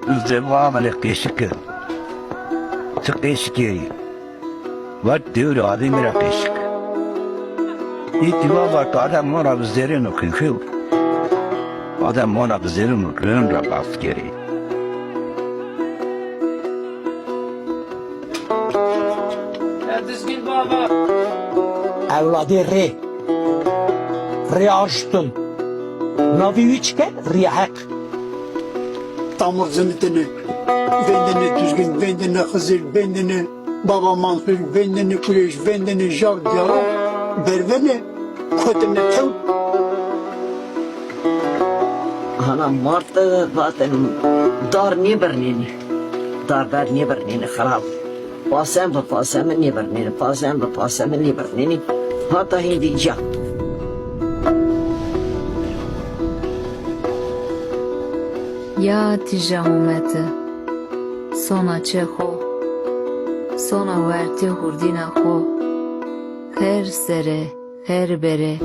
الزمام القشك تقشكي والدور هذه من القشك İtibaba adam mona bizlerin okuyuyor. Adam mona bizlerin okuyuyor rap askeri. Düzgün baba. Evladı re açtın. Navi üçke re hak. Tamur zımitini, vendini düzgün, vendini Hızır, vendini Baba Mansur, vendini Kuleş, vendini Jacques Diallo, berveni kotini tev. Hanım martı zaten dar niye bernini? Dar niye bernini خراب. Pasem niye bernini? Pasem niye bernini? Hatta hindi ja. Ya tijahumet sona çeho sona verti hurdina ho her sere her bere